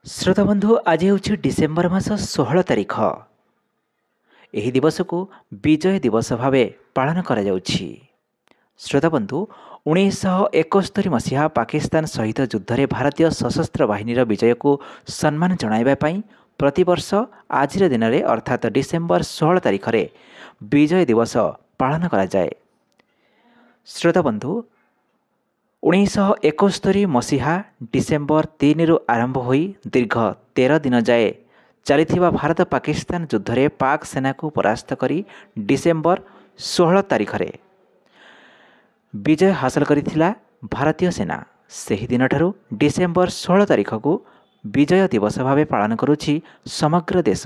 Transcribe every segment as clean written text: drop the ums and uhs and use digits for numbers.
श्रोता बंधु आज हूँ डिसेम्बर मास 16 तारिख। यह दिवस को विजय दिवस भाव पालन करा जाउछि। श्रोता बंधु 1971 मसीहा पाकिस्तान सहित युद्ध में भारतीय सशस्त्र बाहिनी विजय को सम्मान जणाइबा प्रतिवर्ष आज दिन में अर्थात डिसेम्बर 16 तारिख में विजय दिवस पालन करा जाए। श्रोता बंधु 1971 मसीहा डिसेम्बर 3 रु आरंभ होई दीर्घ 13 दिन जाए चलिथिबा भारत पाकिस्तान युद्ध में पाक सेना को परास्त करी डिसेम्बर 16 तारिख रे विजय हासिल करिथिला भारतीय सेना। सही दिन ठारू डिसेम्बर 16 तारिख को विजय दिवस भाव पालन करुछि समग्र देश।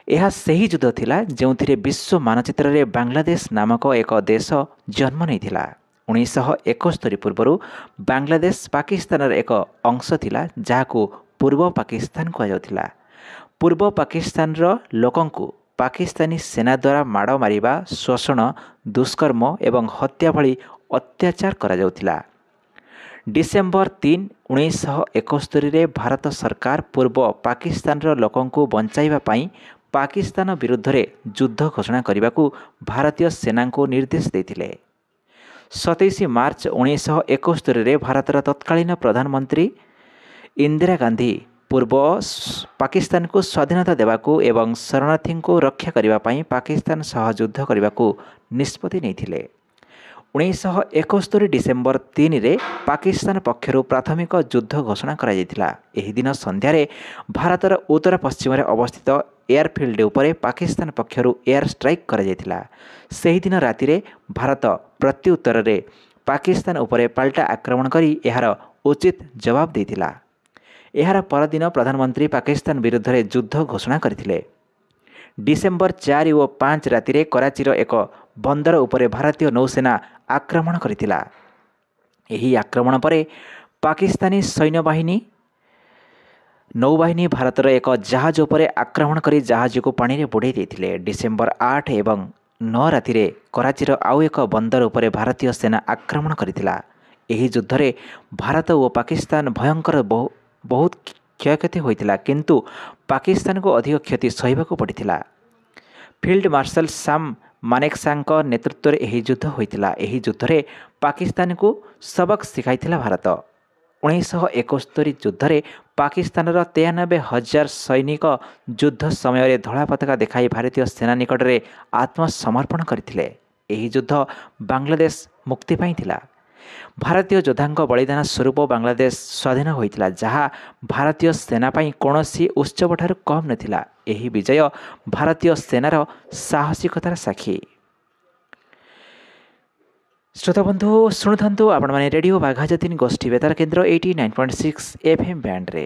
यह सही युद्ध थिला जोंथिरे विश्व मानचित्र रे बांग्लादेश नामक एक देश जन्म नैथिला। 1971 पूर्वर बांग्लादेश पाकिस्तान एक अंश थिला जहाको पूर्व पाकिस्तान कहुला। पूर्व पाकिस्तान लोकंकु पाकिस्तानी सेना द्वारा माड़ मारिबा, शोषण, दुष्कर्म एवं हत्या भली अत्याचार करा जाउथिला। डिसेम्बर 3, 1971 रे भारत सरकार पूर्व पाकिस्तान लोकंकु बंचाइबा पई पाकिस्तान विरुद्ध रे युद्ध घोषणा करने भारतीय सेना को निर्देश देथिले। 27 मार्च 1971 रे भारतर तत्कालीन प्रधानमंत्री इंदिरा गांधी पूर्व पाकिस्तान को स्वाधीनता देवाकू एवं शरणार्थी को रक्षा करने पाई पाकिस्तान सह युद्ध करने को निष्पत्ति नैथिले। 1971 डिसेम्बर 3 रे पाकिस्तान पक्षरु प्राथमिक युद्ध घोषणा करा जायतिला। एही दिन संध्यारे भारतर उत्तर पश्चिम रे अवस्थित एयरफील्ड उपरे पाकिस्तान पक्षरु एयर स्ट्राइक करा जायतिला। सही दिन राति रे भारत प्रत्युत्तर रे पाकिस्तान उपरे पाल्टा आक्रमण करी एहार उचित जवाब देथिला। एहार परदिन प्रधानमंत्री पाकिस्तान विरुद्ध रे युद्ध घोषणा करथिले। डिसेम्बर 4 और 5 राति रे कराचीर एक बंदर उपरे भारतीय नौसेना आक्रमण करथिला। एही आक्रमण परे पाकिस्तानी सैन्यबाहिनी नौबाहिनी भारतर एक जहाज उपरे आक्रमण करी जहाज को पानी रे बुड़ाई देथिले। डिसेम्बर 8 एवं 9 राति रे कराचीर आउ एक बंदर उपरे भारतीय सेना आक्रमण करथिला। एही युद्ध रे भारत और पाकिस्तान भयंकर बहुत क्षयक्षति होइतिला, किंतु पाकिस्तान को अधिक क्षति सहिबाकू पड़िथिला। फील्ड मार्शल साम मानेकशॉ नेतृत्व में यह युद्ध होइतिला। एही युद्ध रे पाकिस्तान को सबक सिखाइथिला भारत। 1971 युद्ध रे पाकिस्तान 93,000 सैनिक युद्ध समय धड़ा पताका देखाई भारतीय सेना निकट में आत्मसमर्पण करथिले। एही युद्ध बांग्लादेश मुक्ति पाइथिला। भारतीय योद्धा बलिदान स्वरूप बांग्लादेश स्वाधीन होइतिला, जहाँ भारतीय सेना पाई कौनसी उत्सव ठारू कम नथिला। एही विजय भारतीय सेनार साहसिकतार साक्षी। श्रोता बंधु शुणुथंतु आपण माने रेडियो बाघाजतीन गोष्ठी बेतार केन्द्र 89.6 FM बैंड रे।